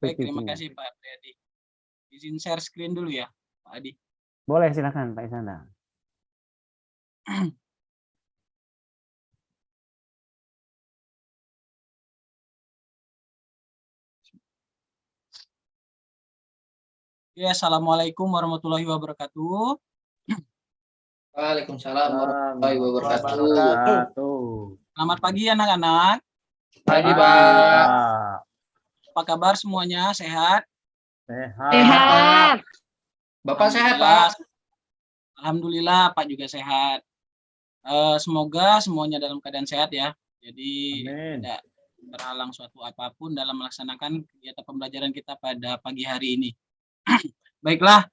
Baik, terima PPT-nya. kasih Pak Adi. Izin share screen dulu ya, Pak Adi. Boleh, silakan Pak Isanda. Ya, Assalamualaikum warahmatullahi wabarakatuh. Waalaikumsalam warahmatullahi wabarakatuh. Selamat pagi anak-anak. Pagi, Pak. Apa kabar semuanya? Sehat? Sehat. Bapak sehat, Pak? Alhamdulillah, Pak juga sehat. Semoga semuanya dalam keadaan sehat ya. Jadi tidak terhalang suatu apapun dalam melaksanakan kegiatan pembelajaran kita pada pagi hari ini. Baiklah,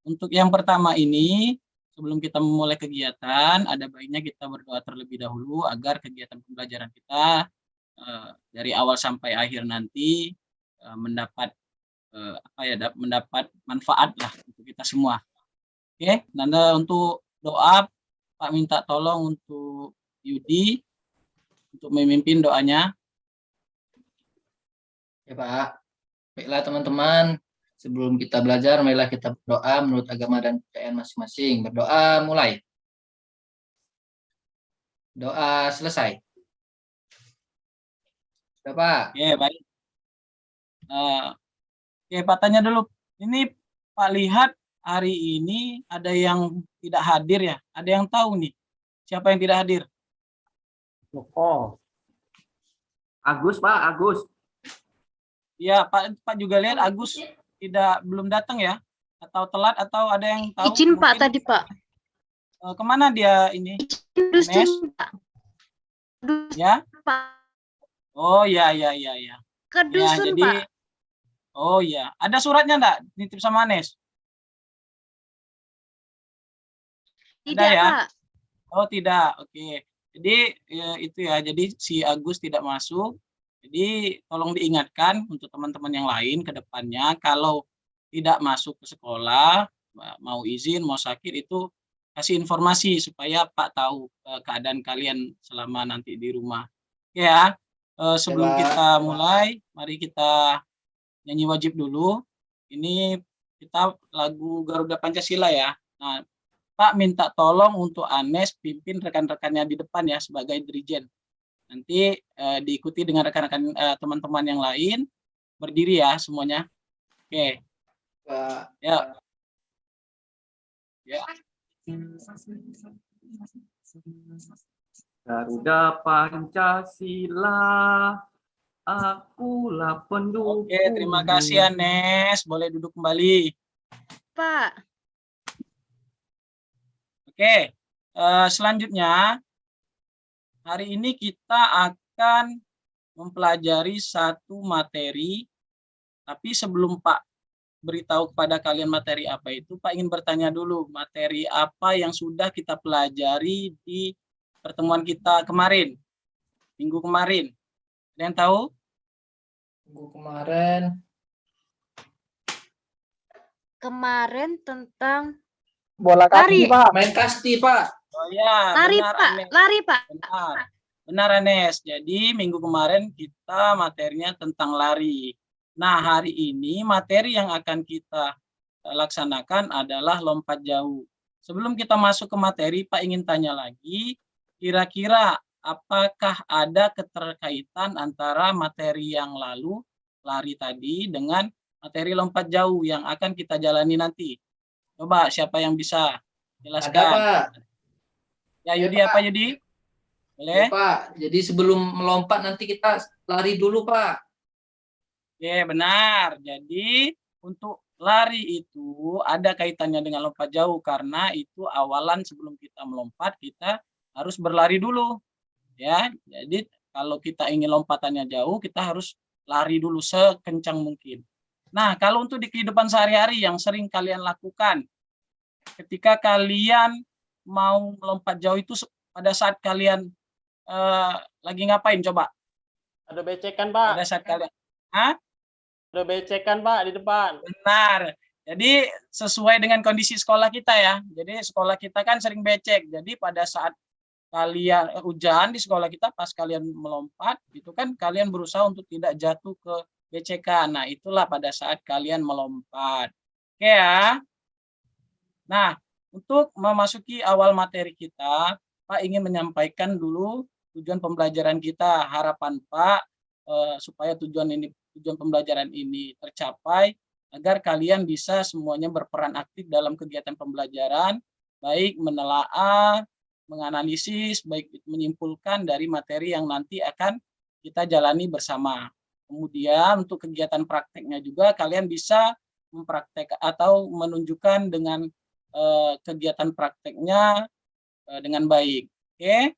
untuk yang pertama ini, sebelum kita memulai kegiatan, ada baiknya kita berdoa terlebih dahulu agar kegiatan pembelajaran kita dari awal sampai akhir nanti mendapat mendapat manfaat lah untuk kita semua. Oke, Nanda untuk doa, Pak minta tolong untuk Yudi untuk memimpin doanya. Ya, Pak. Baiklah, teman-teman. Sebelum kita belajar, marilah kita berdoa menurut agama dan kepercayaan masing-masing. Berdoa mulai. Doa selesai. Sudah, Pak? Oke, baik. Oke, Pak tanya dulu. Ini Pak lihat hari ini ada yang tidak hadir ya? Ada yang tahu nih siapa yang tidak hadir? Oh, Agus Pak, Agus. Ya, Pak juga lihat Agus belum datang ya? Atau telat atau ada yang tahu? Izin mungkin, Pak tadi Pak. Kemana dia ini? Izin Pak. Ya? Pak. Oh ya. Ke dusun jadi, Pak. Oh ya, ada suratnya enggak? Nitip sama Anes? Tidak Ada ya? Pak. Oh tidak, oke. Jadi ya, itu ya, jadi si Agus tidak masuk. Jadi tolong diingatkan untuk teman-teman yang lain ke depannya kalau tidak masuk ke sekolah, mau izin, mau sakit itu kasih informasi supaya Pak tahu keadaan kalian selama nanti di rumah. Oke ya, sebelum kita mulai, mari kita nyanyi wajib dulu. Ini kita lagu Garuda Pancasila ya. Nah, Pak minta tolong untuk Anes pimpin rekan-rekannya di depan ya sebagai dirijen. Nanti diikuti dengan rekan-rekan teman-teman yang lain. Berdiri ya semuanya. Oke. Ya. Garuda Pancasila, akulah pendukung. Oke, terima kasih Anes. Boleh duduk kembali. Pak. Oke, selanjutnya hari ini kita akan mempelajari satu materi, tapi sebelum Pak beritahu kepada kalian materi apa itu, Pak ingin bertanya dulu, materi apa yang sudah kita pelajari di pertemuan kita kemarin, minggu kemarin. Ada yang tahu? Minggu kemarin. Kemarin tentang bola kaki, Pak. Main kasti, Pak. Oh ya, lari benar, Pak, Anes. lari Pak. Benar Anes. Jadi minggu kemarin kita materinya tentang lari. Nah, hari ini materi yang akan kita laksanakan adalah lompat jauh. Sebelum kita masuk ke materi, Pak ingin tanya lagi, kira-kira apakah ada keterkaitan antara materi yang lalu, lari tadi, dengan materi lompat jauh yang akan kita jalani nanti? Coba siapa yang bisa jelaskan? Ada, Pak. Ya, Yudi, ya, apa Yudi? Boleh? Ya, Pak. Jadi sebelum melompat nanti kita lari dulu, Pak. Oke, benar. Jadi untuk lari itu ada kaitannya dengan lompat jauh karena itu awalan sebelum kita melompat kita harus berlari dulu. Ya, jadi kalau kita ingin lompatannya jauh kita harus lari dulu sekencang mungkin. Nah, kalau untuk di kehidupan sehari-hari yang sering kalian lakukan ketika kalian mau melompat jauh itu pada saat kalian lagi ngapain coba? Ada becekan, Pak. Pada saat kalian Ada becekan, Pak, di depan. Benar. Jadi sesuai dengan kondisi sekolah kita ya. Jadi sekolah kita kan sering becek. Jadi pada saat kalian hujan di sekolah kita pas kalian melompat itu kan kalian berusaha untuk tidak jatuh ke becekan. Nah, itulah pada saat kalian melompat. Oke ya. Nah, untuk memasuki awal materi kita, Pak ingin menyampaikan dulu tujuan pembelajaran kita. Harapan Pak supaya tujuan pembelajaran ini tercapai agar kalian bisa semuanya berperan aktif dalam kegiatan pembelajaran, baik menelaah, menganalisis, baik menyimpulkan dari materi yang nanti akan kita jalani bersama. Kemudian untuk kegiatan prakteknya juga kalian bisa mempraktek atau menunjukkan dengan kegiatan prakteknya dengan baik. Oke.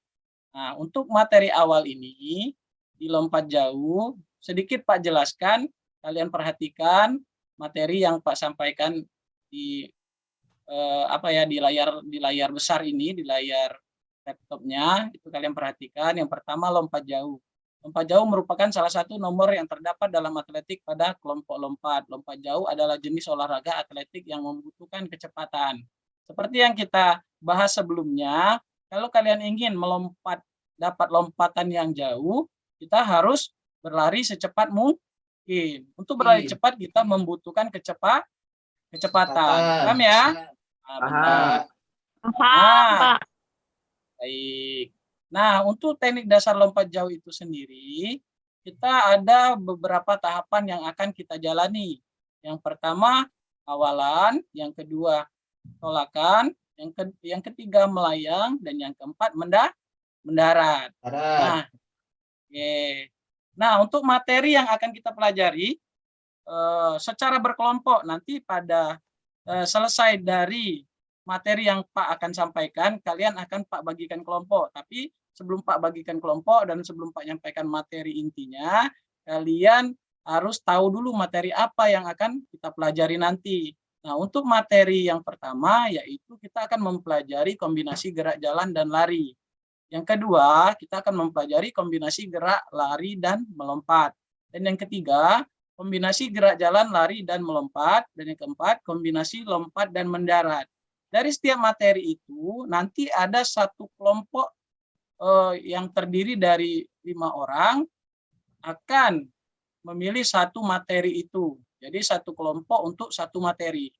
Nah, untuk materi awal ini di lompat jauh, sedikit Pak jelaskan, kalian perhatikan materi yang Pak sampaikan di di layar besar ini, di layar laptopnya, itu kalian perhatikan. Yang pertama lompat jauh. Lompat jauh merupakan salah satu nomor yang terdapat dalam atletik pada kelompok lompat. Lompat jauh adalah jenis olahraga atletik yang membutuhkan kecepatan. Seperti yang kita bahas sebelumnya, kalau kalian ingin melompat, dapat lompatan yang jauh, kita harus berlari secepat mungkin. Untuk berlari cepat kita membutuhkan kecepatan. Paham ya? Nah, benar. Nah, baik. Nah, untuk teknik dasar lompat jauh itu sendiri, kita ada beberapa tahapan yang akan kita jalani. Yang pertama, awalan. Yang kedua, tolakan. Yang ketiga, melayang. Dan yang keempat, mendarat. Nah, nah, untuk materi yang akan kita pelajari, secara berkelompok, nanti pada selesai dari materi yang Pak akan sampaikan, kalian akan Pak bagikan kelompok. Tapi sebelum Pak bagikan kelompok dan sebelum Pak nyampaikan materi intinya, kalian harus tahu dulu materi apa yang akan kita pelajari nanti. Nah, untuk materi yang pertama yaitu kita akan mempelajari kombinasi gerak jalan dan lari. Yang kedua, kita akan mempelajari kombinasi gerak lari dan melompat. Dan yang ketiga, kombinasi gerak jalan, lari, dan melompat. Dan yang keempat, kombinasi lompat dan mendarat. Dari setiap materi itu, nanti ada satu kelompok yang terdiri dari 5 orang akan memilih satu materi itu. Jadi satu kelompok untuk satu materi.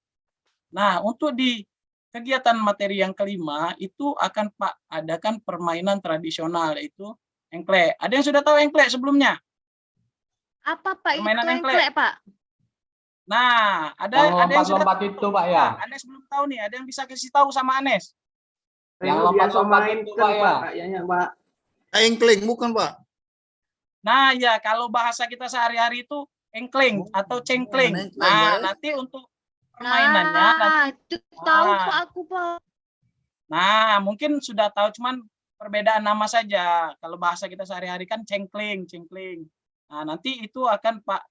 Nah, untuk di kegiatan materi yang kelima, itu akan Pak adakan permainan tradisional, yaitu engklek. Ada yang sudah tahu engklek sebelumnya? Apa Pak Permainan itu engklek, Pak? Nah, ada yang sudah lompat itu, Pak, ya. Anes belum tahu nih, ada yang bisa kasih tahu sama Anes? Yang lompat-lompat itu, Pak, ya. Kayaknya, Pak. Engkling bukan, Pak? Nah, ya kalau bahasa kita sehari-hari itu engkling atau cengkling. Nah, nanti untuk permainannya nanti tahu Pak aku, Pak. Nah, mungkin sudah tahu, cuman perbedaan nama saja. Kalau bahasa kita sehari-hari kan cengkling. Nah, nanti itu akan Pak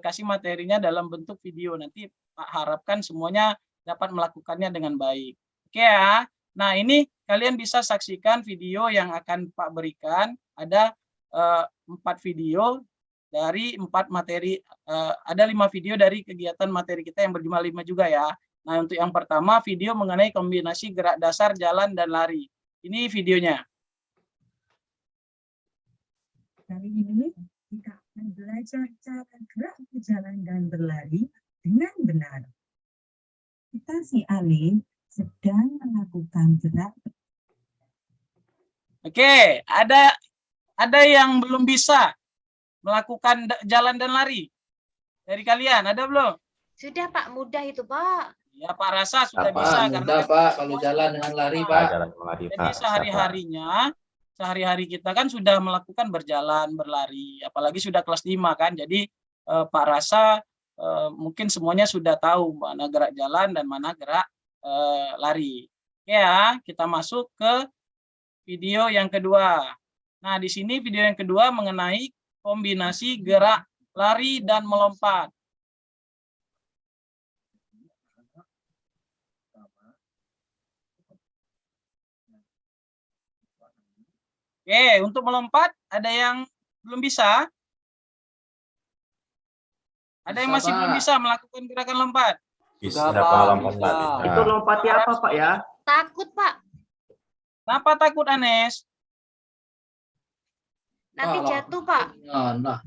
kasih materinya dalam bentuk video. Nanti Pak harapkan semuanya dapat melakukannya dengan baik. Oke ya. Nah, ini kalian bisa saksikan video yang akan Pak berikan. Ada 4 video dari 4 materi. Ada 5 video dari kegiatan materi kita yang berjumlah 5 juga ya. Nah, untuk yang pertama, video mengenai kombinasi gerak dasar, jalan, dan lari. Ini videonya. Kali ini kita akan belajar cara gerak berjalan dan berlari dengan benar. Kita si Ali sedang melakukan gerak. Oke, ada yang belum bisa melakukan jalan dan lari dari kalian, ada belum? Sudah Pak, mudah itu Pak. Ya, Pak rasa sudah Pak, bisa mudah, karena Pak, kalau jalan dengan lari, Pak. jadi sehari-hari kita kan sudah melakukan berjalan, berlari, apalagi sudah kelas 5 kan. Jadi Pak rasa mungkin semuanya sudah tahu mana gerak jalan dan mana gerak lari. Oke ya, kita masuk ke video yang kedua. Nah, di sini video yang kedua mengenai kombinasi gerak lari dan melompat. Oke, untuk melompat ada yang belum bisa? Ada yang masih belum bisa melakukan gerakan lompat? Bisa, Pak. Bisa. Itu lompatnya apa, Pak ya? Takut Pak, Kenapa takut, Anes? nanti Pak, jatuh Pak. Nah,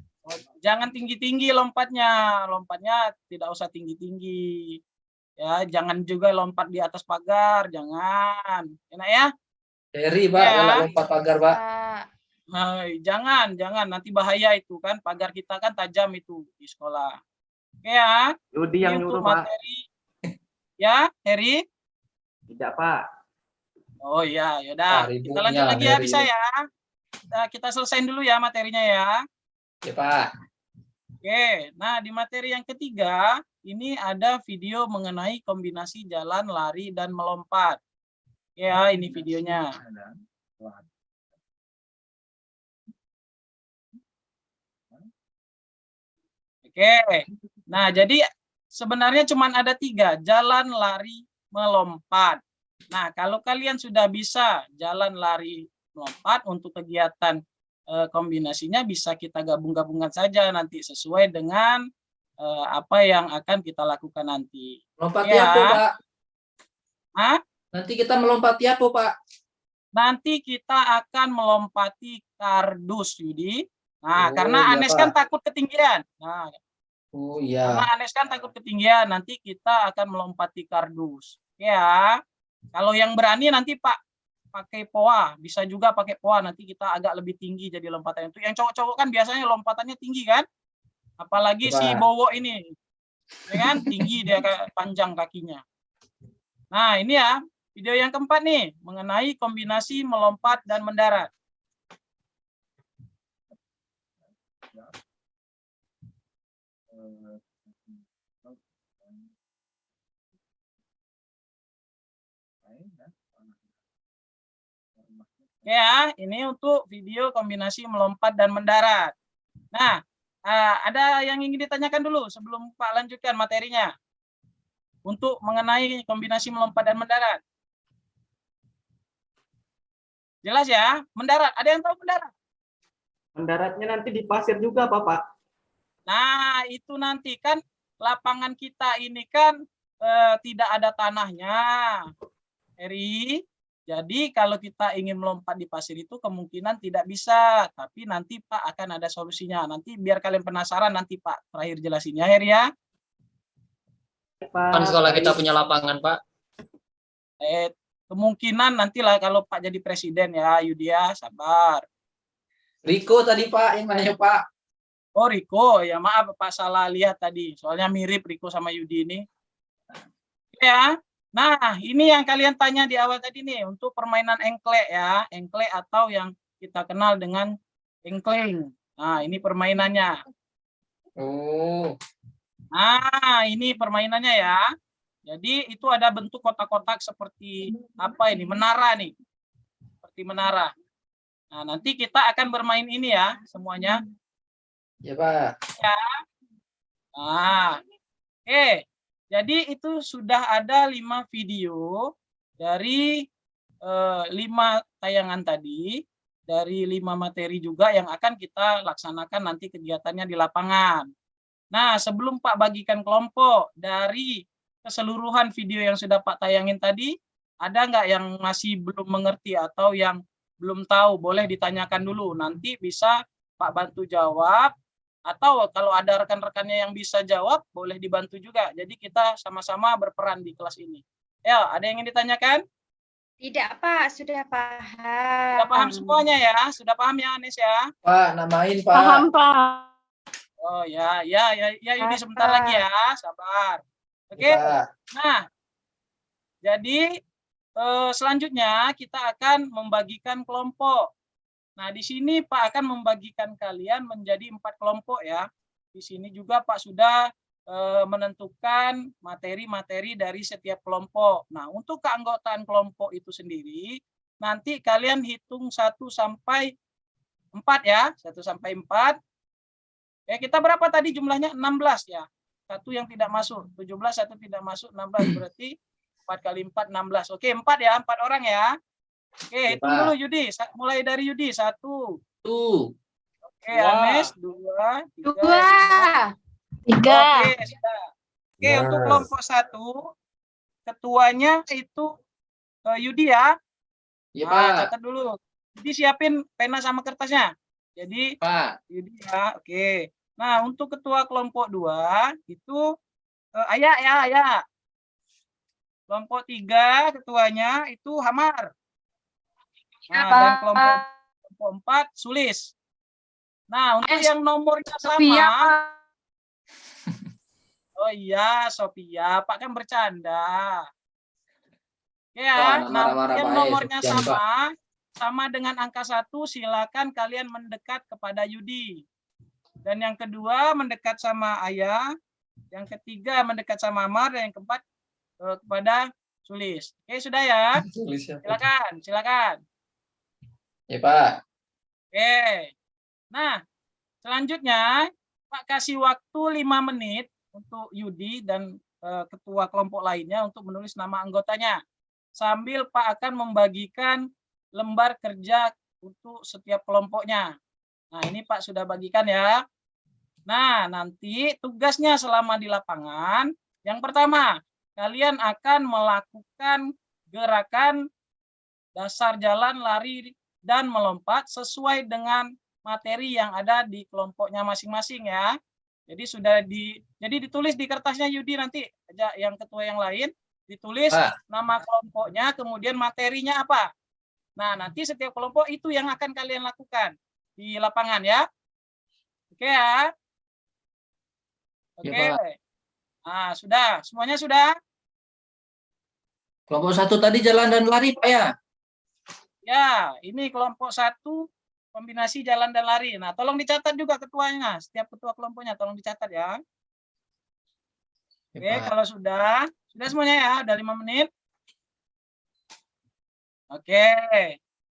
jangan tinggi-tinggi lompatnya. Lompatnya tidak usah tinggi-tinggi. Ya, jangan juga lompat di atas pagar, jangan. Enak ya? Heri, Pak, Ya. kalau lompat pagar, Pak. Pak. Hai, jangan, nanti bahaya itu kan. Pagar kita kan tajam itu di sekolah. Oke ya. Yudi yang Ini untuk nyuruh, Pak. materi. Ya, Heri? Tidak, Pak. Oh iya, yaudah. Kita Ributnya, lanjut lagi ya, Heri. bisa ya. Kita selesaiin dulu ya materinya ya. Ya, Pak. Oke, nah di materi yang ketiga, ini ada video mengenai kombinasi jalan, lari, dan melompat. Ya, ini videonya. Oke, nah jadi sebenarnya cuma ada 3, jalan, lari, melompat. Nah, kalau kalian sudah bisa jalan, lari, melompat untuk kegiatan kombinasinya bisa kita gabung-gabungkan saja nanti sesuai dengan apa yang akan kita lakukan nanti. Lompati Ya. apa, Pak? Hah? Nanti kita melompati apa, Pak? Nanti kita akan melompati kardus, Yudi. Nah, Oh, karena iya, Anes Pak. kan takut ketinggian. Nah, Oh karena iya. Anes kan takut ketinggian, nanti kita akan melompati kardus. Ya, kalau yang berani nanti Pak pakai poa, bisa juga pakai poa. Nanti kita agak lebih tinggi jadi lompatannya itu. Yang cowok-cowok kan biasanya lompatannya tinggi kan? Apalagi si Pak. Bowo ini, ya kan? Tinggi dia panjang kakinya. Nah, ini ya video yang keempat nih mengenai kombinasi melompat dan mendarat. Ya, ini untuk video kombinasi melompat dan mendarat. Nah, ada yang ingin ditanyakan dulu sebelum Pak lanjutkan materinya. Untuk mengenai kombinasi melompat dan mendarat. Jelas ya? Mendarat. Ada yang tahu mendarat? Mendaratnya nanti di pasir juga, Pak. Nah, itu nanti kan lapangan kita ini kan tidak ada tanahnya. Eri. Jadi kalau kita ingin melompat di pasir itu kemungkinan tidak bisa, tapi nanti Pak akan ada solusinya. Nanti biar kalian penasaran nanti Pak terakhir jelasin ya, Her ya. Kan sekolah kita punya lapangan, Pak. Kemungkinan nantilah kalau Pak jadi presiden ya, Yudia, sabar. Riko tadi, Pak, yang nanya, Pak. Oh, Riko, ya maaf Pak salah lihat tadi. Soalnya mirip Riko sama Yudi ini. Ya. Nah, ini yang kalian tanya di awal tadi nih untuk permainan engklek ya, engklek atau yang kita kenal dengan engkleng. Nah, ini permainannya. Oh. Nah, ini permainannya ya. Jadi itu ada bentuk kotak-kotak seperti apa ini? Menara nih. Seperti menara. Nah, nanti kita akan bermain ini ya semuanya. Ya, Pak. Ya. Nah, oke. Jadi itu sudah ada 5 video dari 5 tayangan tadi, dari 5 materi juga yang akan kita laksanakan nanti kegiatannya di lapangan. Nah, sebelum Pak bagikan kelompok, dari keseluruhan video yang sudah Pak tayangin tadi, ada nggak yang masih belum mengerti atau yang belum tahu? Boleh ditanyakan dulu, nanti bisa Pak bantu jawab. Atau kalau ada rekan-rekannya yang bisa jawab, boleh dibantu juga. Jadi kita sama-sama berperan di kelas ini. Ya, ada yang ingin ditanyakan? Tidak, Pak. Sudah paham. Sudah paham semuanya ya? Sudah paham ya, Anis ya? Pak, namain, Pak. Paham, Pak. Oh ya, Yudi sebentar lagi ya, sabar. Oke. Pak. Nah, jadi selanjutnya kita akan membagikan kelompok. Nah, di sini Pak akan membagikan kalian menjadi 4 kelompok ya. Di sini juga Pak sudah menentukan materi-materi dari setiap kelompok. Nah, untuk keanggotaan kelompok itu sendiri, nanti kalian hitung 1 sampai 4 ya. 1 sampai 4. Ya, kita berapa tadi jumlahnya? 16 ya. 1 yang tidak masuk. 17, 1 tidak masuk. 16 berarti 4 kali 4, 16. Oke, 4 ya. 4 orang ya. Oke, Ya, hitung Pak. dulu Yudi. Mulai dari Yudi. 1. Tuh. Oke, Anes. 2. 2. 3. Oke, sudah. Oke, untuk kelompok 1, ketuanya itu Yudi ya. Ya, Nah, Pak. catat dulu. Jadi siapin pena sama kertasnya. Jadi Pak. Yudi ya. Oke. Nah, untuk ketua kelompok 2 itu Ayah ya, Ayah. Kelompok 3 ketuanya itu Hamar. Nah, dan kelompok 4 Sulis. Nah, untuk yang nomornya sama. Oh iya, Sophia, Pak kan bercanda. Ya, Pak, nah marah-marah yang Pak, nomornya Sofian, Pak. sama dengan angka 1, silakan kalian mendekat kepada Yudi. Dan yang kedua mendekat sama Ayah, yang ketiga mendekat sama Amar, dan yang keempat kepada Sulis. Oke, sudah ya? Sulis siapa? Silakan, silakan. Ya Pak. Oke. Nah, selanjutnya Pak kasih waktu 5 menit untuk Yudi dan ketua kelompok lainnya untuk menulis nama anggotanya. Sambil Pak akan membagikan lembar kerja untuk setiap kelompoknya. Nah, ini Pak sudah bagikan ya. Nah, nanti tugasnya selama di lapangan, yang pertama, kalian akan melakukan gerakan dasar jalan, lari, dan melompat sesuai dengan materi yang ada di kelompoknya masing-masing ya. Jadi ditulis di kertasnya Yudi, nanti aja yang ketua yang lain ditulis nama kelompoknya, kemudian materinya apa. Nah, nanti setiap kelompok itu yang akan kalian lakukan di lapangan ya. Oke ya. Oke. Ya, Pak. Nah, sudah. Semuanya sudah? Kelompok 1 tadi jalan dan lari Pak ya? Ya, ini kelompok 1 kombinasi jalan dan lari. Nah, tolong dicatat juga ketuanya. Setiap ketua kelompoknya tolong dicatat ya. Oke, kalau sudah semuanya ya, udah 5 menit. Oke.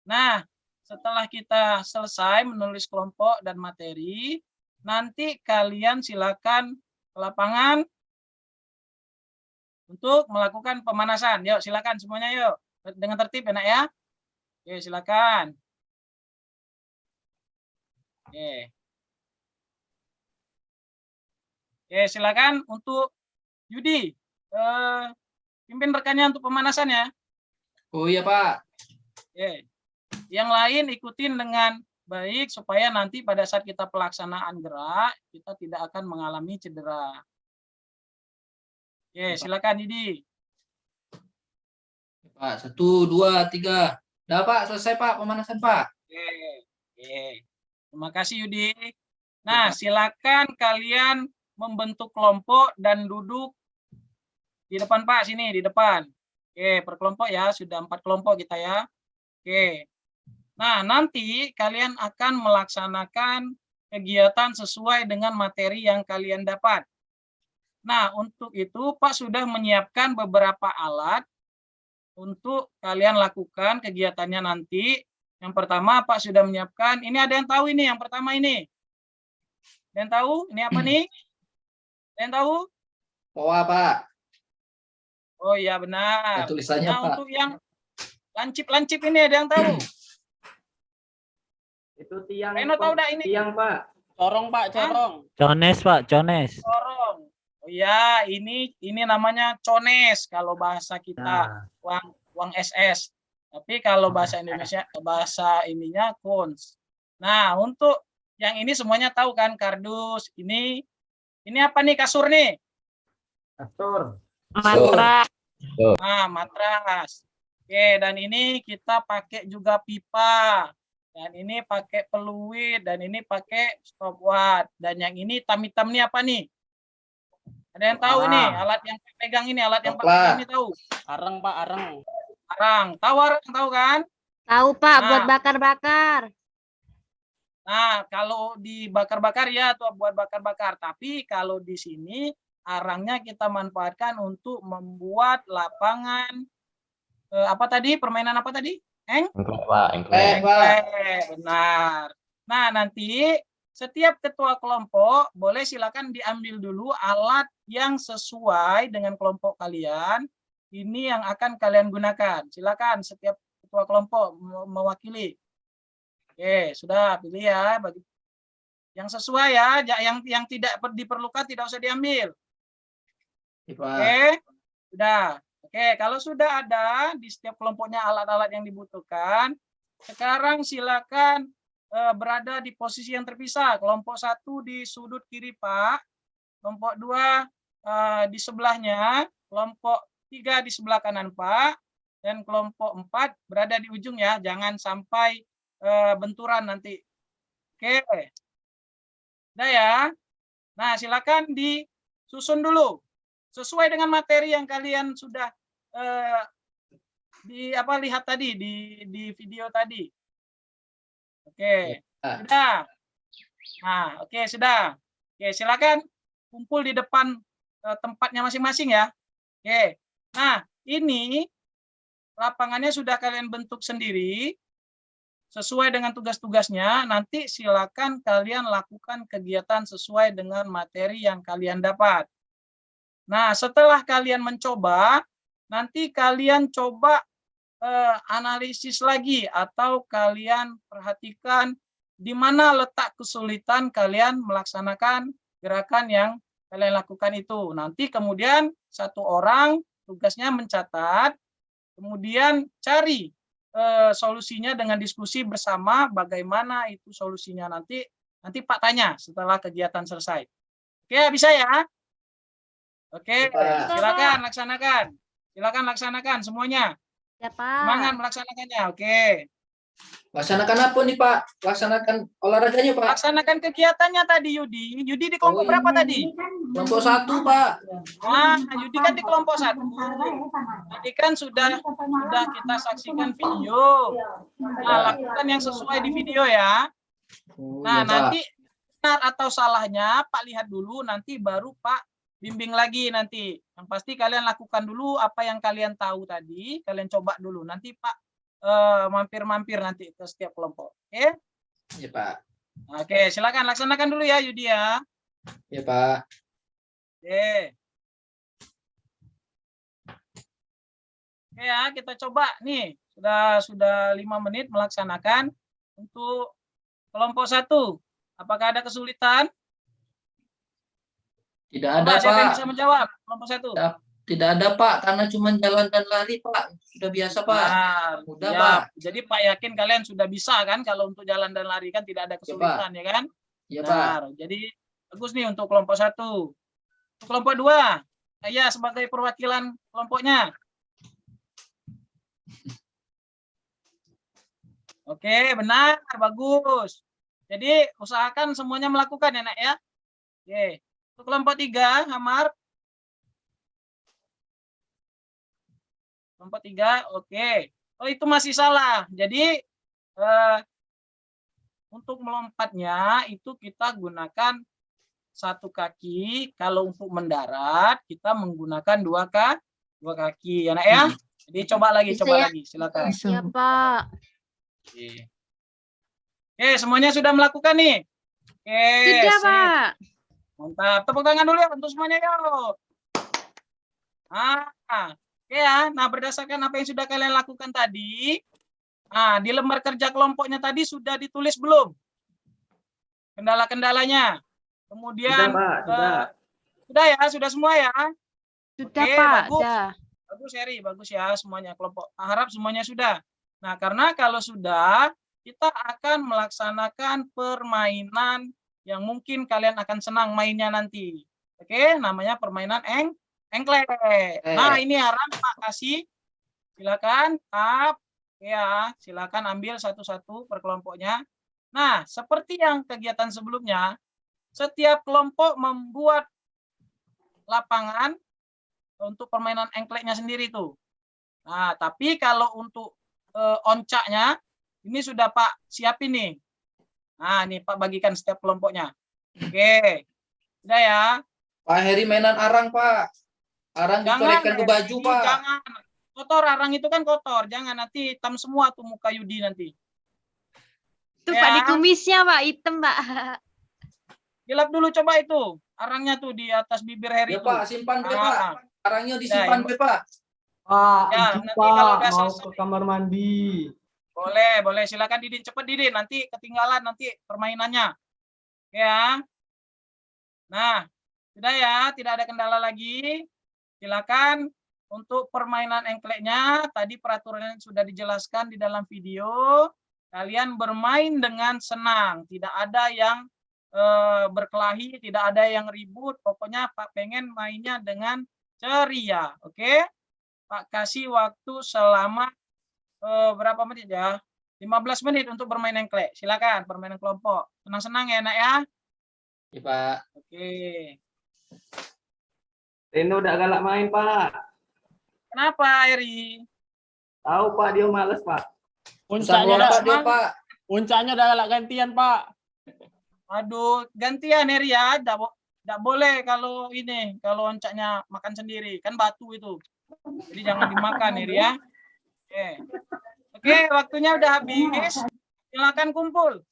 Nah, setelah kita selesai menulis kelompok dan materi, nanti kalian silakan ke lapangan untuk melakukan pemanasan. Yuk, silakan semuanya yuk. Dengan tertib enak ya. Oke, silakan. Oke. Oke, silakan untuk Yudi. Pimpin rekannya untuk pemanasan ya. Oh iya Pak. Oke. Yang lain ikutin dengan baik supaya nanti pada saat kita pelaksanaan gerak, kita tidak akan mengalami cedera. Oke, silakan Yudi. Pak, 1, 2, 3. Udah Pak, selesai Pak pemanasan Pak. Oke. Terima kasih Yudi. Nah, silakan kalian membentuk kelompok dan duduk di depan Pak, sini di depan. Oke, per kelompok ya, sudah 4 kelompok kita ya. Oke. Nah, nanti kalian akan melaksanakan kegiatan sesuai dengan materi yang kalian dapat. Nah, untuk itu Pak sudah menyiapkan beberapa alat untuk kalian lakukan kegiatannya nanti. Yang pertama Pak sudah menyiapkan, ini ada yang tahu ini, yang pertama ini. Ada yang tahu? Ini apa nih? Ada yang tahu? Poa Pak. Oh iya benar. Ya, tulisannya Nah, Pak. untuk yang lancip-lancip ini ada yang tahu? Itu tiang. Reno tahu dah ini? Tiang Pak. Corong Pak, corong. Cones Pak, cones. Corong. Oh iya, ini namanya cones kalau bahasa kita, uang SS. Tapi kalau bahasa Indonesia, bahasa ininya cons. Nah, untuk yang ini semuanya tahu kan, kardus. Ini apa nih, kasur nih? Kasur. Matras. Nah, matras. Oke, dan ini kita pakai juga pipa. Dan ini pakai peluit, dan ini pakai stopwatch. Dan yang ini hitam-hitam nih apa nih? Ada yang tahu ini, alat yang pegang ini, alat yang pakai ini tahu? Areng Pak, areng. Arang. Tahu arang, tahu kan? Tahu Pak, Nah. buat bakar-bakar. Nah, kalau dibakar-bakar ya tuh buat bakar-bakar. Tapi kalau di sini arangnya kita manfaatkan untuk membuat lapangan apa tadi? Permainan apa tadi? Engklek Pak, engklek. Benar. Nah, nanti setiap ketua kelompok boleh silakan diambil dulu alat yang sesuai dengan kelompok kalian. Ini yang akan kalian gunakan. Silakan setiap ketua kelompok mewakili. Oke, sudah pilih ya bagi yang sesuai ya, yang tidak diperlukan tidak usah diambil. Oke, sudah. Oke, kalau sudah ada di setiap kelompoknya alat-alat yang dibutuhkan, sekarang silakan berada di posisi yang terpisah. Kelompok 1 di sudut kiri Pak, kelompok 2 di sebelahnya, kelompok 3 di sebelah kanan Pak, dan kelompok 4 berada di ujung ya, jangan sampai benturan nanti. Oke, udah ya. Nah, silakan disusun dulu sesuai dengan materi yang kalian sudah lihat tadi di video tadi. Oke, sudah. Nah, oke, sudah. Oke, silakan kumpul di depan tempatnya masing-masing ya. Oke. Nah, ini lapangannya sudah kalian bentuk sendiri sesuai dengan tugas-tugasnya. Nanti silakan kalian lakukan kegiatan sesuai dengan materi yang kalian dapat. Nah, setelah kalian mencoba, nanti kalian coba analisis lagi atau kalian perhatikan di mana letak kesulitan kalian melaksanakan gerakan yang kalian lakukan itu. Nanti kemudian satu orang tugasnya mencatat, kemudian cari solusinya dengan diskusi bersama bagaimana itu solusinya nanti Pak tanya setelah kegiatan selesai. Oke, bisa ya? Oke, silakan laksanakan. Silakan laksanakan semuanya. Ya, Semangat Pak. melaksanakannya. Oke. Laksanakan apa nih Pak? Laksanakan olahraganya Pak. Laksanakan kegiatannya tadi Yudi. Yudi di kelompok berapa tadi? Kelompok 1 Pak. Nah, Yudi kan di kelompok 1. Tadi kan sudah kita saksikan video. Nah, lakukan yang sesuai di video ya. Nah, nanti benar atau salahnya Pak lihat dulu, nanti baru Pak bimbing lagi nanti. Yang pasti kalian lakukan dulu apa yang kalian tahu tadi, kalian coba dulu. Nanti Pak mampir-mampir nanti ke setiap kelompok. Oke? Iya Pak. Oke, silakan laksanakan dulu ya Yudi ya. Iya Pak. Oke. Oke ya, kita coba nih. Sudah 5 menit melaksanakan untuk kelompok 1. Apakah ada kesulitan? Tidak ada Siapa yang Pak. bisa menjawab kelompok 1? Tidak ada Pak, karena cuma jalan dan lari Pak. Sudah biasa Pak. Nah, Mudah ya. Pak. Jadi Pak yakin kalian sudah bisa kan kalau untuk jalan dan lari kan tidak ada kesulitan ya kan? Iya Pak. Benar. Jadi bagus nih untuk kelompok 1. Untuk kelompok 2, saya sebagai perwakilan kelompoknya. Oke, benar, bagus. Jadi usahakan semuanya melakukan ya, Nak ya. Oke. Untuk kelompok 3, Hamar. Kelompok 3, oke. Oh, itu masih salah. Jadi untuk melompatnya itu kita gunakan 1 kaki. Kalau untuk mendarat kita menggunakan 2 kaki ya, Nak ya. Jadi coba lagi, silakan. Ya, Pak. Oke, semuanya sudah melakukan nih. Oke, Sudah, sip. Pak. Mantap. Tepuk tangan dulu ya untuk semuanya yuk. Oke ya. Nah, berdasarkan apa yang sudah kalian lakukan tadi, di lembar kerja kelompoknya tadi sudah ditulis belum? Kendala-kendalanya. Kemudian sudah ya, sudah semua ya. Sudah, Oke, Pak. bagus. Sudah. Bagus, Heri, bagus ya semuanya kelompok. Harap semuanya sudah. Nah, karena kalau sudah, kita akan melaksanakan permainan yang mungkin kalian akan senang mainnya nanti. Oke, namanya permainan engklek. Nah, ini Haram Pak kasih. Silakan tap. Ya, silakan ambil satu-satu per kelompoknya. Nah, seperti yang kegiatan sebelumnya, setiap kelompok membuat lapangan untuk permainan engkleknya sendiri tuh. Nah, tapi kalau untuk oncaknya, ini sudah Pak siapin nih. Nah, ini Pak bagikan setiap kelompoknya. Oke, sudah ya. Pak Heri mainan arang Pak. Arang dicorekan ke baju Pak. Jangan. Kotor, arang itu kan kotor. Jangan, nanti hitam semua tuh muka Yudi nanti. Itu Ya. Pak di kumisnya, Pak. Hitam, Pak. Dilap dulu coba itu. Arangnya tuh di atas bibir Heri Ya itu. Pak, simpan deh Pak. Arangnya disimpan deh Pak. Pak, Ya, izin, nanti Pak, kalau udah mau selesai. ke kamar mandi. Boleh. Silakan Didin, cepet Didin. Nanti ketinggalan nanti permainannya. Ya. Nah, sudah ya, tidak ada kendala lagi. Silakan untuk permainan engkleknya. Tadi peraturannya sudah dijelaskan di dalam video. kalian bermain dengan senang, tidak ada yang berkelahi, tidak ada yang ribut. Pokoknya Pak pengen mainnya dengan ceria. Oke? Pak kasih waktu selama berapa menit ya? 15 menit untuk bermain engklek. Silakan permainan kelompok. Senang-senang ya, Nak ya. Ya, Pak. Oke. Reno udah galak main, Pak. Kenapa, Eri? Tahu, Pak, dia males, Pak. Puncaknya Pak, udah, dia, Pak. puncaknya udah galak gantian, Pak. Aduh, gantian Eri ya. Tidak boleh kalau ini, kalau oncaknya makan sendiri. Kan batu itu. Jadi jangan dimakan, Eri ya. Oke, waktunya udah habis. Silakan kumpul.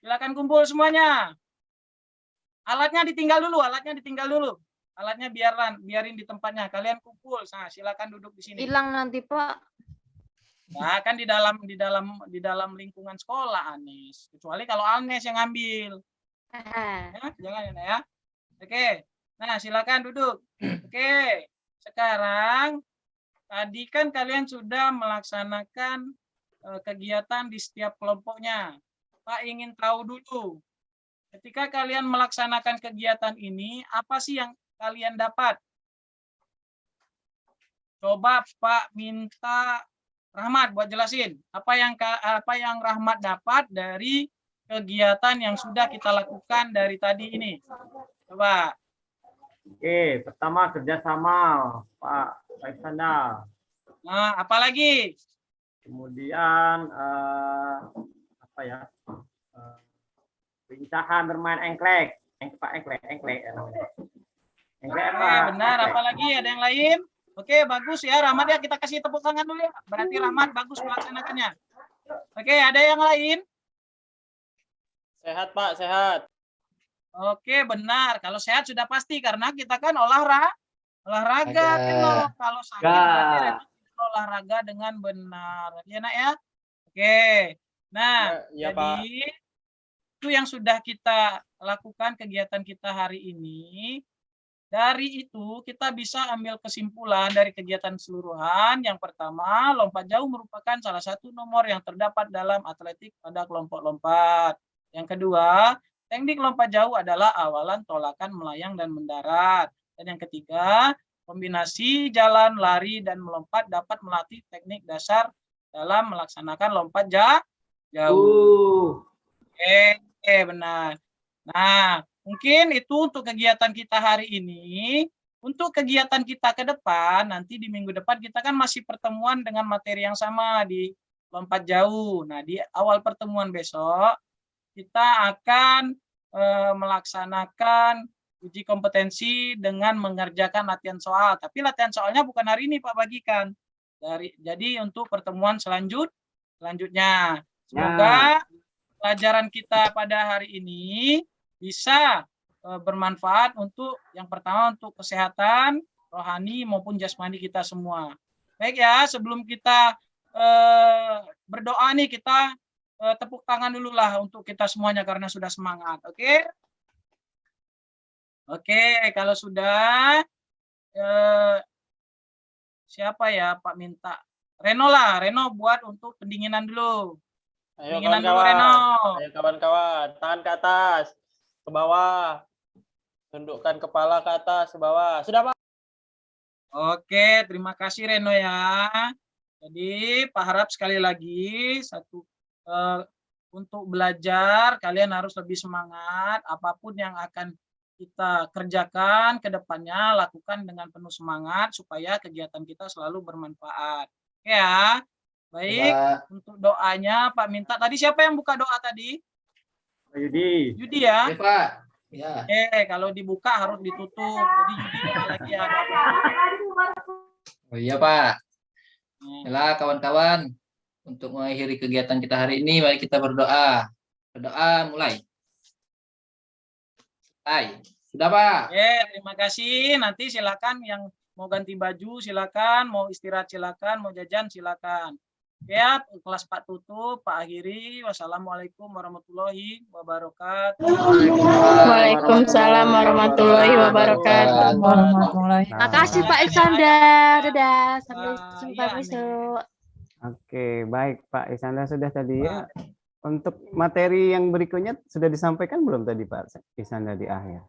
Silakan kumpul semuanya. Alatnya ditinggal dulu, Alatnya biarin di tempatnya. Kalian kumpul. Nah, silakan duduk di sini. Hilang nanti, Pak. Nah, kan di dalam lingkungan sekolah, Anis. Kecuali kalau Anis yang ngambil. Ya, jangan ya. Oke. Nah, silakan duduk. Oke. Sekarang tadi kan kalian sudah melaksanakan kegiatan di setiap kelompoknya. Pak ingin tahu dulu. Ketika kalian melaksanakan kegiatan ini, apa sih yang kalian dapat? Coba Pak minta Rahmat buat jelasin apa yang Rahmat dapat dari kegiatan yang sudah kita lakukan dari tadi ini. Coba. Oke, pertama kerjasama, Pak Iskandar. Nah, apalagi? Kemudian apa ya? Pencerahan bermain engklek. Engklek namanya. Engklek Oke, apa? benar. Apalagi ada yang lain? Oke, bagus ya Rahmat ya. Kita kasih tepuk tangan dulu ya. Berarti Rahmat bagus melaksanakannya. Oke, ada yang lain? Sehat, Pak, sehat. Oke, benar. Kalau sehat sudah pasti karena kita kan olahraga. Reno. Kalau sakit berarti Reno tidak olahraga dengan benar. Ya, Nak ya? Oke. Nah, Ya, jadi itu yang sudah kita lakukan kegiatan kita hari ini. Dari itu kita bisa ambil kesimpulan dari kegiatan keseluruhan. Yang pertama, lompat jauh merupakan salah satu nomor yang terdapat dalam atletik pada kelompok lompat. Yang kedua, teknik lompat jauh adalah awalan, tolakan, melayang, dan mendarat. Dan yang ketiga, kombinasi jalan, lari, dan melompat dapat melatih teknik dasar dalam melaksanakan lompat jauh. Oke, benar. Nah, mungkin itu untuk kegiatan kita hari ini. Untuk kegiatan kita ke depan, nanti di minggu depan kita kan masih pertemuan dengan materi yang sama di lompat jauh. Nah, di awal pertemuan besok, kita akan melaksanakan uji kompetensi dengan mengerjakan latihan soal. Tapi latihan soalnya bukan hari ini, Pak, bagikan. Jadi untuk pertemuan selanjutnya. Semoga pelajaran kita pada hari ini bisa bermanfaat untuk yang pertama untuk kesehatan rohani maupun jasmani kita semua. Baik ya, sebelum kita berdoa nih, kita tepuk tangan dulu lah untuk kita semuanya karena sudah semangat. Oke? Oke, kalau sudah siapa ya Pak minta? Reno lah, Reno buat untuk pendinginan dulu. Ayo Pendinginan dulu kawan-kawan. Reno. Ayo kawan-kawan, tangan ke atas, ke bawah. Tundukkan kepala ke atas, ke bawah. Sudah, Pak? Oke, terima kasih Reno ya. Jadi Pak harap sekali lagi untuk belajar kalian harus lebih semangat. Apapun yang akan kita kerjakan ke depannya, lakukan dengan penuh semangat supaya kegiatan kita selalu bermanfaat. Oke ya. Baik, untuk doanya Pak minta. Tadi siapa yang buka doa tadi? Yudi. Yudi ya? Ya, Pak. Ya. Oke, kalau dibuka harus ditutup. Jadi Yudi doa lagi ya. Oh iya, Pak. Yalah, kawan-kawan. Untuk mengakhiri kegiatan kita hari ini, mari kita berdoa. Berdoa mulai. Hai. Sudah, Pak. Oke, terima kasih. Nanti silakan yang mau ganti baju silakan, mau istirahat silakan, mau jajan silakan. Ya, kelas Pak tutup, Pak akhiri. Wassalamualaikum warahmatullahi wabarakatuh. Waalaikumsalam warahmatullahi wabarakatuh. Warahmatullahi Makasih Pak Iskandar. Dadah. Sampai jumpa Iya, nih. besok. Oke, baik Pak Isanda sudah tadi ya. Untuk materi yang berikutnya sudah disampaikan belum tadi Pak Isanda di akhir?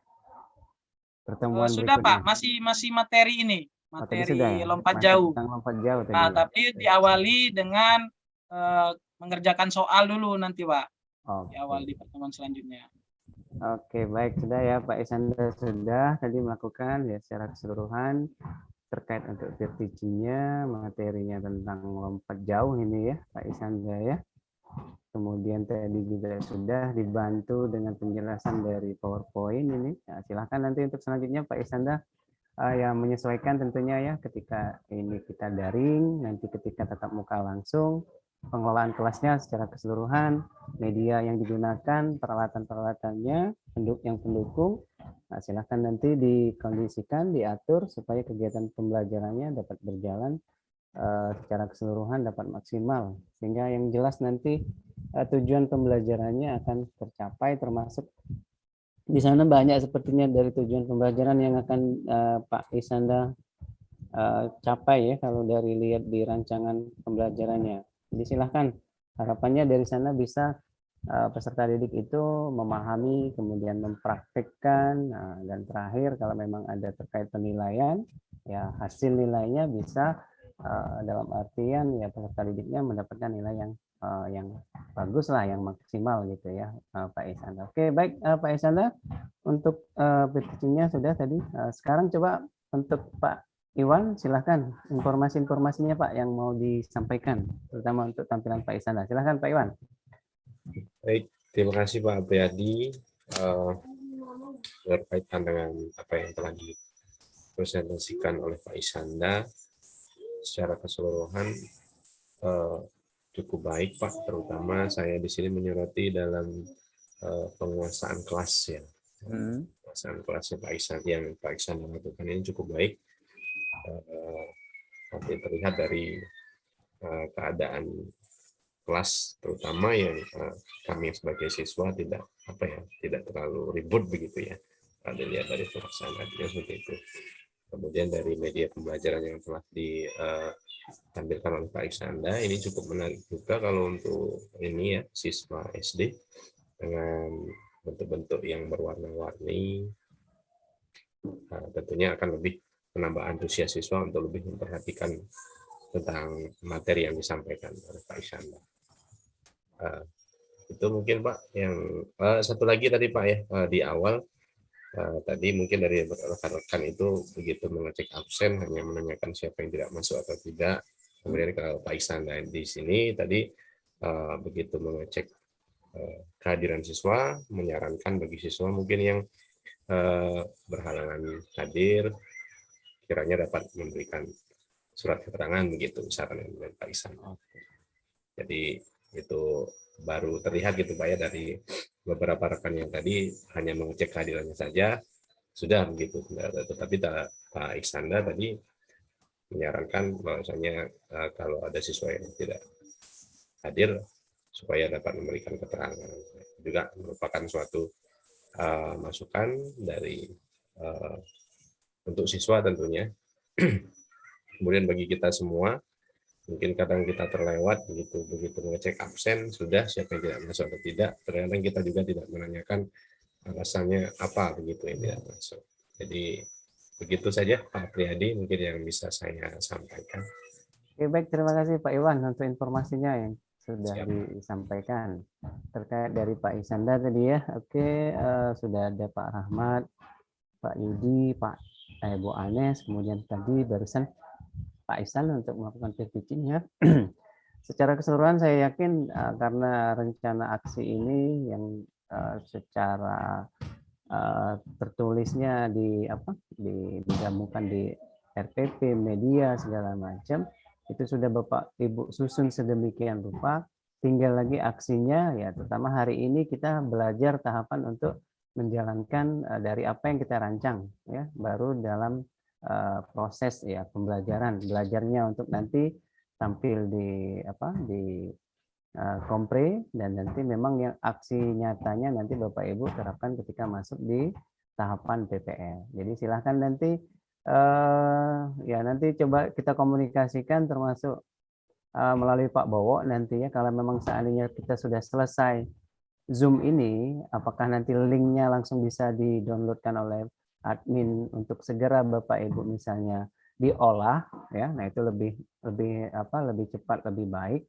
Pertemuan Sudah berikutnya. Pak, masih materi ini, Oh, tadi sudah ya? lompat Materi jauh. tentang lompat jauh tadi. Nah, ya? tapi diawali dengan mengerjakan soal dulu nanti Pak, di awal di pertemuan selanjutnya. Oke, baik sudah ya Pak Isanda sudah tadi melakukan ya secara keseluruhan terkait untuk peer teaching-nya, materinya tentang lompat jauh ini ya Pak Isanda ya. Kemudian tadi juga sudah dibantu dengan penjelasan dari PowerPoint ini. Nah, silahkan nanti untuk selanjutnya Pak Isanda yang menyesuaikan tentunya ya ketika ini kita daring, nanti ketika tatap muka langsung, pengelolaan kelasnya secara keseluruhan, media yang digunakan, peralatan-peralatannya, yang pendukung. Nah, silahkan nanti dikondisikan, diatur supaya kegiatan pembelajarannya dapat berjalan secara keseluruhan dapat maksimal, sehingga yang jelas nanti tujuan pembelajarannya akan tercapai, termasuk di sana banyak sepertinya dari tujuan pembelajaran yang akan Pak Isanda capai ya kalau dari lihat di rancangan pembelajarannya. Jadi silahkan harapannya dari sana bisa peserta didik itu memahami, kemudian mempraktikkan, dan terakhir kalau memang ada terkait penilaian, ya hasil nilainya bisa dalam artian ya peserta didiknya mendapatkan nilai yang bagus lah, yang maksimal gitu ya Pak Isanda. Oke baik Pak Isanda, untuk petitumnya sudah tadi. Sekarang coba untuk Pak Iwan, silahkan informasi-informasinya Pak yang mau disampaikan, terutama untuk tampilan Pak Isanda. Silahkan Pak Iwan. Baik, terima kasih Pak Apriyadi berkaitan dengan apa yang telah dipresentasikan oleh Pak Isanda. Secara keseluruhan cukup baik Pak, terutama saya di sini menyoroti dalam penguasaan kelas ya. Penguasaan kelasnya Pak Isanda yang Pak Isanda lakukan ini cukup baik. Nanti terlihat dari keadaan kelas, terutama yang kami sebagai siswa tidak terlalu ribut begitu ya. Kalau dilihat dari pelaksanaannya seperti itu. Kemudian dari media pembelajaran yang telah ditampilkan oleh Pak Isanda, ini cukup menarik juga kalau untuk ini ya siswa SD dengan bentuk-bentuk yang berwarna-warni, tentunya akan lebih menambah antusias siswa untuk lebih memperhatikan tentang materi yang disampaikan oleh Pak Isanda. Itu mungkin Pak yang satu lagi tadi Pak ya di awal. Tadi mungkin dari rekan-rekan itu begitu mengecek absen hanya menanyakan siapa yang tidak masuk atau tidak. Kemudian kalau Pak Isanda di sini tadi begitu mengecek kehadiran siswa, menyarankan bagi siswa mungkin yang berhalangan hadir kiranya dapat memberikan surat keterangan begitu saran dari Pak Isanda. Jadi itu baru terlihat gitu Pak ya dari beberapa rekan yang tadi hanya mengecek kehadirannya saja sudah begitu, tetapi Pak Isanda tadi menyarankan bahwasanya kalau ada siswa yang tidak hadir supaya dapat memberikan keterangan, juga merupakan suatu masukan dari untuk siswa tentunya. Kemudian bagi kita semua mungkin kadang kita terlewat begitu mengecek absen sudah siapa yang tidak masuk atau tidak, terkadang kita juga tidak menanyakan alasannya apa begitu yang tidak masuk. Jadi begitu saja Pak Apriyadi mungkin yang bisa saya sampaikan. Oke, baik, terima kasih Pak Iwan untuk informasinya yang sudah disampaikan terkait dari Pak Isanda tadi ya. Oke, sudah ada Pak Rahmat, Pak Yudi, Pak Bu Anes, kemudian tadi barusan Pak Ihsan untuk melakukan pitching-nya. Secara keseluruhan saya yakin karena rencana aksi ini yang secara tertulisnya digabungkan di RPP, media segala macam, itu sudah Bapak Ibu susun sedemikian rupa. Tinggal lagi aksinya ya, terutama hari ini kita belajar tahapan untuk menjalankan dari apa yang kita rancang ya, baru dalam proses ya pembelajaran, belajarnya untuk nanti tampil di kompre, dan nanti memang yang aksi nyatanya nanti Bapak Ibu terapkan ketika masuk di tahapan PPL. Jadi silahkan nanti ya nanti coba kita komunikasikan termasuk melalui Pak Bowo nantinya kalau memang seandainya kita sudah selesai Zoom ini, apakah nanti linknya langsung bisa di-downloadkan oleh admin untuk segera Bapak Ibu misalnya diolah ya. Nah, itu lebih cepat, lebih baik.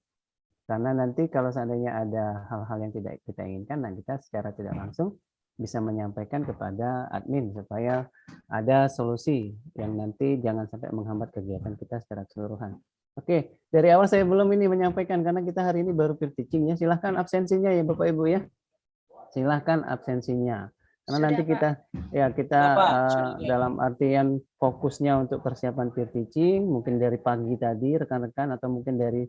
Karena nanti kalau seandainya ada hal-hal yang tidak kita inginkan, nah kita secara tidak langsung bisa menyampaikan kepada admin supaya ada solusi yang nanti jangan sampai menghambat kegiatan kita secara keseluruhan. Oke, dari awal saya belum ini menyampaikan karena kita hari ini baru peer teaching ya. Silahkan absensinya ya Bapak Ibu ya. Silahkan absensinya. Karena Sudah, nanti kita Sudah, Pak. Sudah. dalam artian fokusnya untuk persiapan peer teaching mungkin dari pagi tadi rekan-rekan atau mungkin dari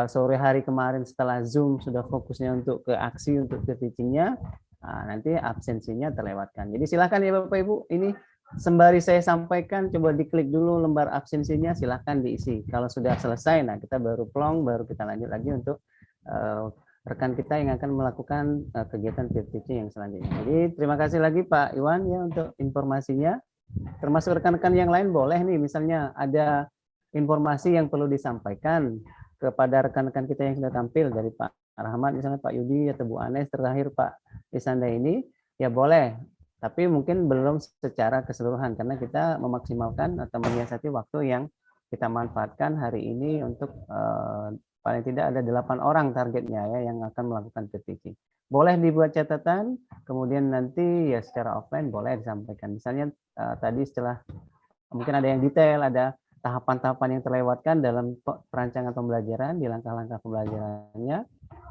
sore hari kemarin setelah Zoom sudah fokusnya untuk ke aksi untuk peer teachingnya. Nanti absensinya terlewatkan. Jadi silakan ya Bapak Ibu, ini sembari saya sampaikan coba diklik dulu lembar absensinya, silahkan diisi. Kalau sudah selesai, nah kita baru plong, baru kita lanjut lagi untuk rekan kita yang akan melakukan kegiatan peer teaching yang selanjutnya. Jadi terima kasih lagi Pak Iwan ya untuk informasinya. Termasuk rekan-rekan yang lain boleh nih, misalnya ada informasi yang perlu disampaikan kepada rekan-rekan kita yang sudah tampil dari Pak Rahmat, misalnya Pak Yudi atau Bu Anes, terakhir Pak Isanda ini, ya boleh. Tapi mungkin belum secara keseluruhan karena kita memaksimalkan atau menyiasati waktu yang kita manfaatkan hari ini untuk paling tidak ada 8 orang targetnya ya yang akan melakukan peer teaching. Boleh dibuat catatan, kemudian nanti ya secara offline boleh disampaikan. Misalnya tadi setelah mungkin ada yang detail, ada tahapan-tahapan yang terlewatkan dalam perancangan pembelajaran, di langkah-langkah pembelajarannya.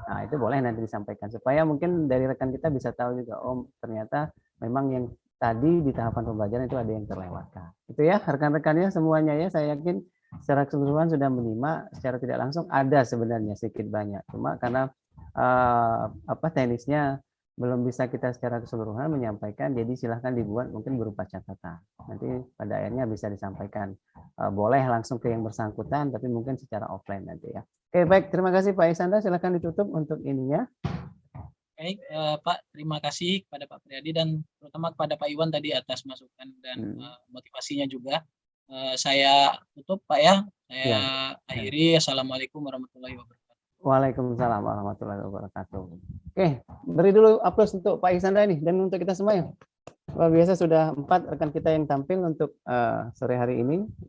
Nah, itu boleh nanti disampaikan supaya mungkin dari rekan kita bisa tahu juga, oh ternyata memang yang tadi di tahapan pembelajaran itu ada yang terlewatkan. Itu ya rekan-rekannya semuanya ya, saya yakin secara keseluruhan sudah menyimak secara tidak langsung ada sebenarnya sedikit banyak. Cuma karena teknisnya belum bisa kita secara keseluruhan menyampaikan, jadi silahkan dibuat mungkin berupa catatan. Nanti pada akhirnya bisa disampaikan. Boleh langsung ke yang bersangkutan, tapi mungkin secara offline nanti ya. Oke, baik. Terima kasih Pak Isanda. Silahkan ditutup untuk ininya. Baik, Pak. Terima kasih kepada Pak Priadi dan terutama kepada Pak Iwan tadi atas masukan dan motivasinya juga. Saya tutup, Pak ya. Saya akhiri. Assalamualaikum warahmatullahi wabarakatuh. Waalaikumsalam warahmatullahi wabarakatuh. Oke, beri dulu aplaus untuk Pak Isanda ini dan untuk kita semua ya. Luar biasa sudah 4 rekan kita yang tampil untuk sore hari ini.